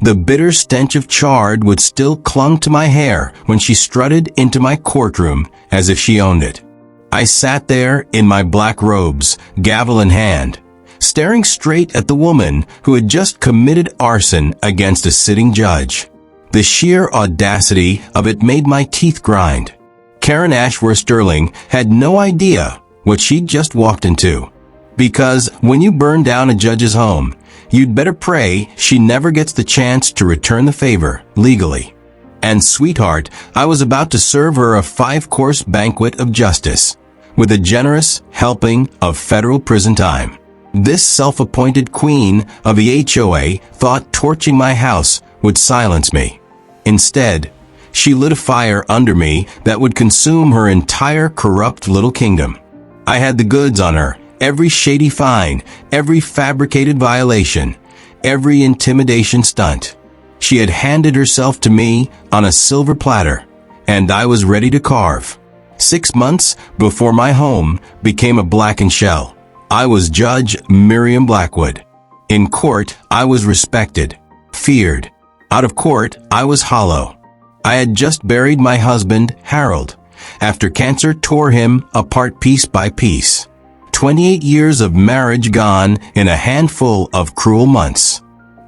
The bitter stench of charred wood still clung to my hair when she strutted into my courtroom as if she owned it. I sat there in my black robes, gavel in hand, staring straight at the woman who had just committed arson against a sitting judge. The sheer audacity of it made my teeth grind. Karen Ashworth Sterling had no idea what she'd just walked into. Because when you burn down a judge's home, you'd better pray she never gets the chance to return the favor legally. And sweetheart, I was about to serve her a 5-course banquet of justice, with a generous helping of federal prison time. This self-appointed queen of the HOA thought torching my house would silence me. Instead, she lit a fire under me that would consume her entire corrupt little kingdom. I had the goods on her, every shady fine, every fabricated violation, every intimidation stunt. She had handed herself to me on a silver platter, and I was ready to carve. 6 months before my home became a blackened shell, I was Judge Miriam Blackwood. In court, I was respected, feared. Out of court, I was hollow. I had just buried my husband, Harold, after cancer tore him apart piece by piece. 28 years of marriage gone in a handful of cruel months.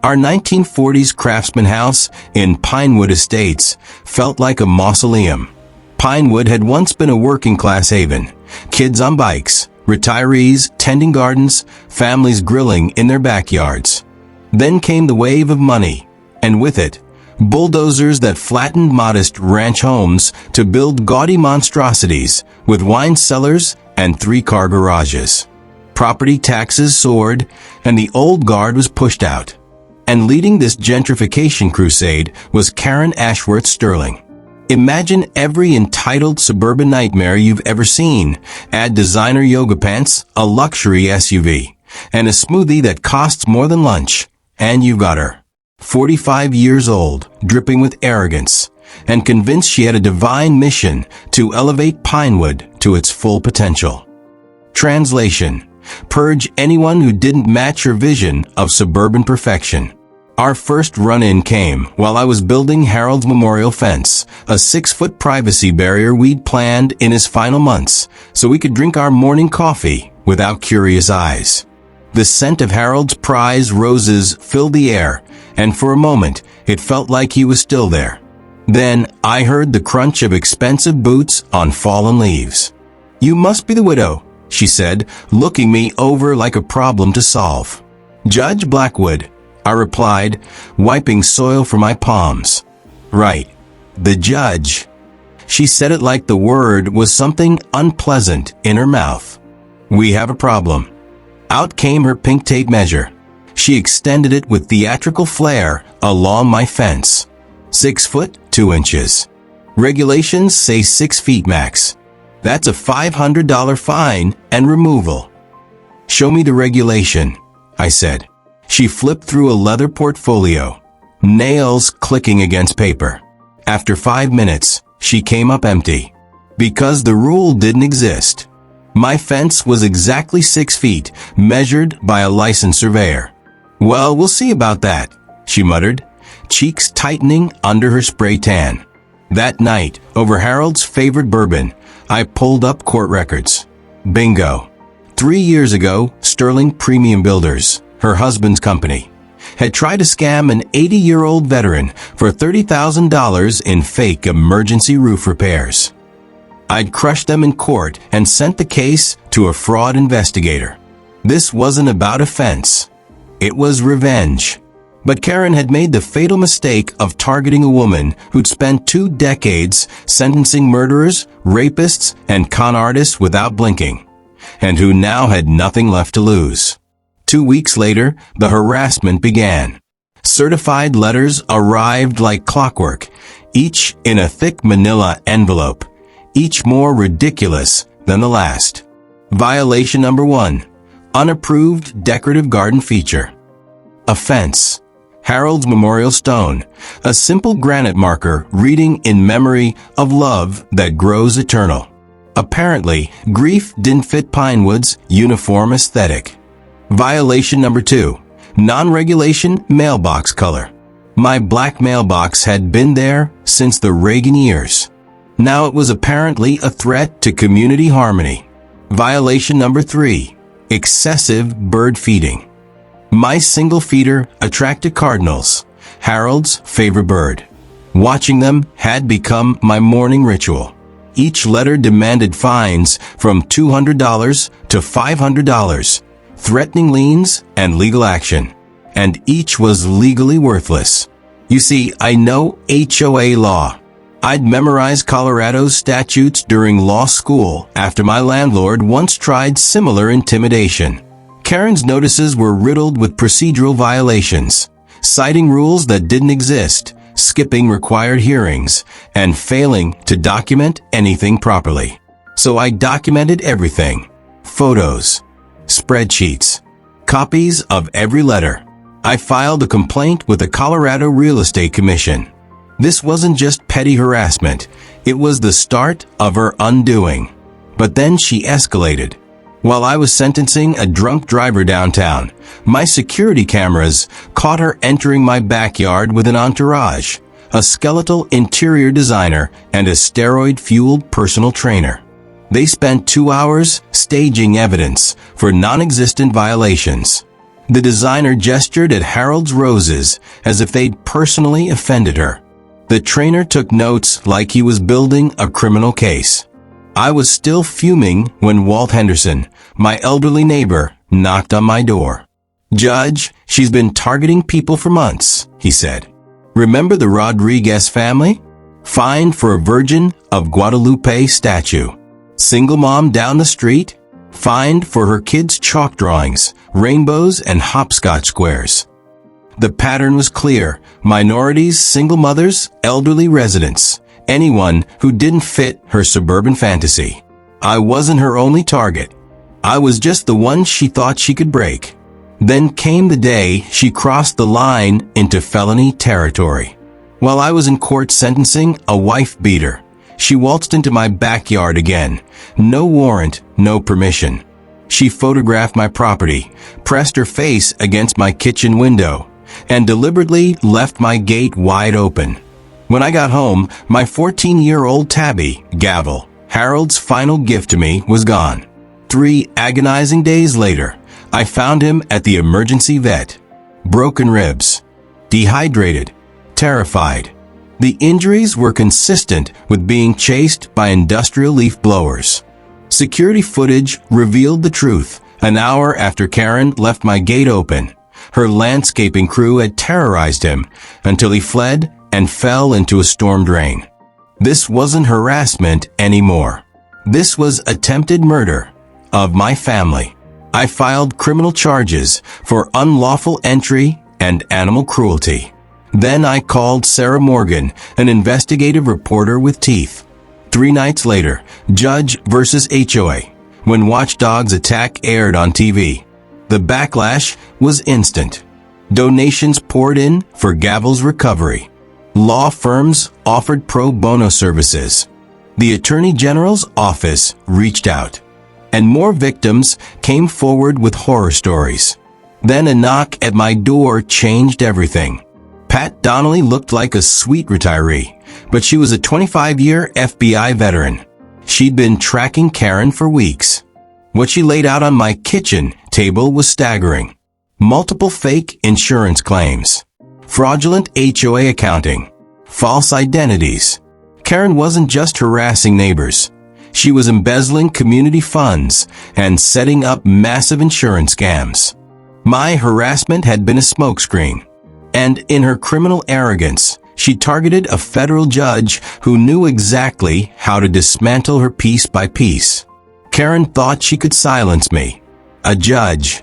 Our 1940s craftsman house in Pinewood Estates felt like a mausoleum. Pinewood had once been a working-class haven. Kids on bikes, retirees tending gardens, families grilling in their backyards. Then came the wave of money, and with it, bulldozers that flattened modest ranch homes to build gaudy monstrosities with wine cellars and 3-car garages. Property taxes soared, and the old guard was pushed out. And leading this gentrification crusade was Karen Ashworth Sterling. Imagine every entitled suburban nightmare you've ever seen. Add designer yoga pants, a luxury SUV, and a smoothie that costs more than lunch, and you've got her. 45 years old, dripping with arrogance, and convinced she had a divine mission to elevate Pinewood to its full potential. Translation: purge anyone who didn't match her vision of suburban perfection. Our first run-in came while I was building Harold's memorial fence, a 6-foot privacy barrier we'd planned in his final months so we could drink our morning coffee without curious eyes. The scent of Harold's prize roses filled the air, and for a moment, it felt like he was still there. Then, I heard the crunch of expensive boots on fallen leaves. "You must be the widow," she said, looking me over like a problem to solve. "Judge Blackwood," I replied, wiping soil from my palms. "Right. The judge." She said it like the word was something unpleasant in her mouth. "We have a problem." Out came her pink tape measure. She extended it with theatrical flair along my fence. 6 foot, 2 inches. Regulations say 6 feet max. That's a $500 fine and removal. "Show me the regulation," I said. She flipped through a leather portfolio, nails clicking against paper. After 5 minutes, she came up empty. Because the rule didn't exist. My fence was exactly 6 feet, measured by a licensed surveyor. "Well, we'll see about that," she muttered, cheeks tightening under her spray tan. That night, over Harold's favorite bourbon, I pulled up court records. Bingo. 3 years ago, Sterling Premium Builders, her husband's company, had tried to scam an 80-year-old veteran for $30,000 in fake emergency roof repairs. I'd crushed them in court and sent the case to a fraud investigator. This wasn't about a fence. It was revenge. But Karen had made the fatal mistake of targeting a woman who'd spent 2 decades sentencing murderers, rapists, and con artists without blinking, and who now had nothing left to lose. 2 weeks later, the harassment began. Certified letters arrived like clockwork, each in a thick manila envelope, each more ridiculous than the last. Violation number 1. Unapproved decorative garden feature. Offense. Harold's memorial stone, a simple granite marker reading in memory of love that grows eternal. Apparently, grief didn't fit Pinewood's uniform aesthetic. Violation number 2. Non-regulation mailbox color. My black mailbox had been there since the Reagan years. Now it was apparently a threat to community harmony. Violation number 3. Excessive bird feeding. My single feeder attracted cardinals, Harold's favorite bird. Watching them had become my morning ritual. Each letter demanded fines from $200 to $500, threatening liens and legal action. And each was legally worthless. You see, I know HOA law. I'd memorized Colorado's statutes during law school after my landlord once tried similar intimidation. Karen's notices were riddled with procedural violations, citing rules that didn't exist, skipping required hearings, and failing to document anything properly. So I documented everything. Photos, spreadsheets, copies of every letter. I filed a complaint with the Colorado Real Estate Commission. This wasn't just petty harassment, it was the start of her undoing. But then she escalated. While I was sentencing a drunk driver downtown, my security cameras caught her entering my backyard with an entourage, a skeletal interior designer, and a steroid-fueled personal trainer. They spent 2 hours staging evidence for non-existent violations. The designer gestured at Harold's roses as if they'd personally offended her. The trainer took notes like he was building a criminal case. I was still fuming when Walt Henderson, my elderly neighbor, knocked on my door. "Judge, she's been targeting people for months," he said. "Remember the Rodriguez family? Fined for a Virgin of Guadalupe statue. Single mom down the street? Fined for her kids' chalk drawings, rainbows, and hopscotch squares." The pattern was clear: minorities, single mothers, elderly residents, anyone who didn't fit her suburban fantasy. I wasn't her only target. I was just the one she thought she could break. Then came the day she crossed the line into felony territory. While I was in court sentencing a wife-beater, she waltzed into my backyard again. No warrant, no permission. She photographed my property, pressed her face against my kitchen window, and deliberately left my gate wide open. When I got home, my 14-year-old tabby, Gavel, Harold's final gift to me, was gone. 3 agonizing days later, I found him at the emergency vet. Broken ribs, dehydrated, terrified. The injuries were consistent with being chased by industrial leaf blowers. Security footage revealed the truth. An hour after Karen left my gate open, her landscaping crew had terrorized him until he fled and fell into a storm drain. This wasn't harassment anymore. This was attempted murder of my family. I filed criminal charges for unlawful entry and animal cruelty. Then I called Sarah Morgan, an investigative reporter with teeth. 3 nights later, Judge versus HOA, when Watchdog's attack aired on TV. The backlash was instant. Donations poured in for Gavel's recovery. Law firms offered pro bono services. The Attorney General's office reached out. And more victims came forward with horror stories. Then a knock at my door changed everything. Pat Donnelly looked like a sweet retiree, but she was a 25-year FBI veteran. She'd been tracking Karen for weeks. What she laid out on my kitchen table was staggering. Multiple fake insurance claims, fraudulent HOA accounting, false identities. Karen wasn't just harassing neighbors. She was embezzling community funds and setting up massive insurance scams. My harassment had been a smokescreen. And in her criminal arrogance, she targeted a federal judge who knew exactly how to dismantle her piece by piece. Karen thought she could silence me. A judge.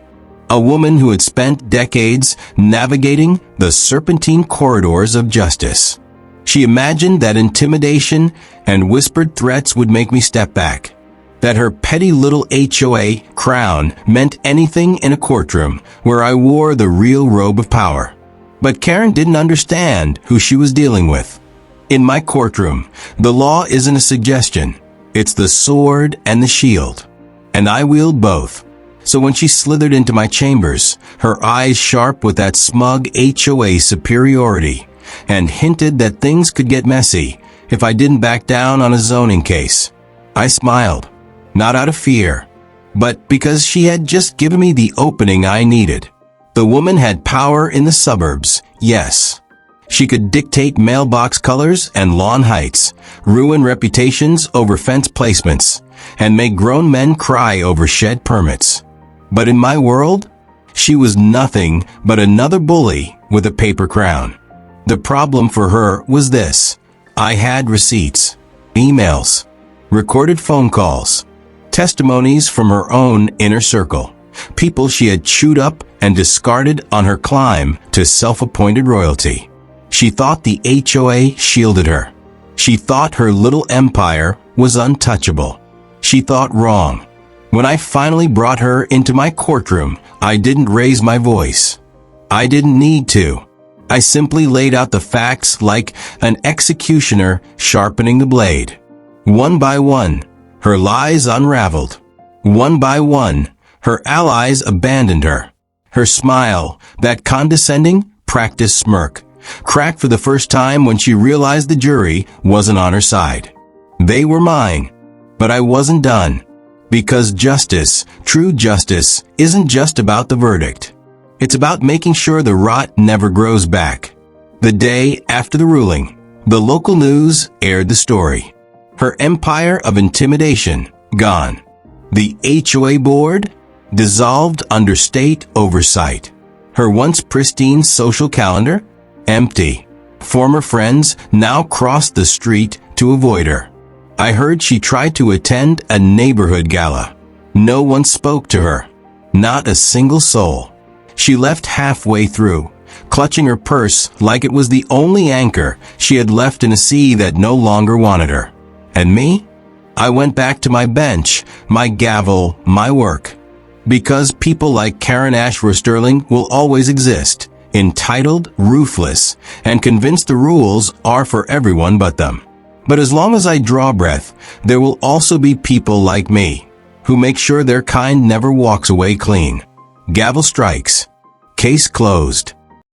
A woman who had spent decades navigating the serpentine corridors of justice. She imagined that intimidation and whispered threats would make me step back. That her petty little HOA crown meant anything in a courtroom where I wore the real robe of power. But Karen didn't understand who she was dealing with. In my courtroom, the law isn't a suggestion. It's the sword and the shield. And I wield both. So when she slithered into my chambers, her eyes sharp with that smug HOA superiority, and hinted that things could get messy if I didn't back down on a zoning case, I smiled, not out of fear, but because she had just given me the opening I needed. The woman had power in the suburbs, yes. She could dictate mailbox colors and lawn heights, ruin reputations over fence placements, and make grown men cry over shed permits. But in my world, she was nothing but another bully with a paper crown. The problem for her was this: I had receipts, emails, recorded phone calls, testimonies from her own inner circle, people she had chewed up and discarded on her climb to self-appointed royalty. She thought the HOA shielded her. She thought her little empire was untouchable. She thought wrong. When I finally brought her into my courtroom, I didn't raise my voice. I didn't need to. I simply laid out the facts like an executioner sharpening the blade. One by one, her lies unraveled. One by one, her allies abandoned her. Her smile, that condescending, practiced smirk, cracked for the first time when she realized the jury wasn't on her side. They were mine, but I wasn't done. Because justice, true justice, isn't just about the verdict. It's about making sure the rot never grows back. The day after the ruling, the local news aired the story. Her empire of intimidation, gone. The HOA board, dissolved under state oversight. Her once pristine social calendar, empty. Former friends now crossed the street to avoid her. I heard she tried to attend a neighborhood gala. No one spoke to her. Not a single soul. She left halfway through, clutching her purse like it was the only anchor she had left in a sea that no longer wanted her. And me? I went back to my bench, my gavel, my work. Because people like Karen Ashworth Sterling will always exist, entitled, ruthless, and convinced the rules are for everyone but them. But as long as I draw breath, there will also be people like me, who make sure their kind never walks away clean. Gavel strikes. Case closed.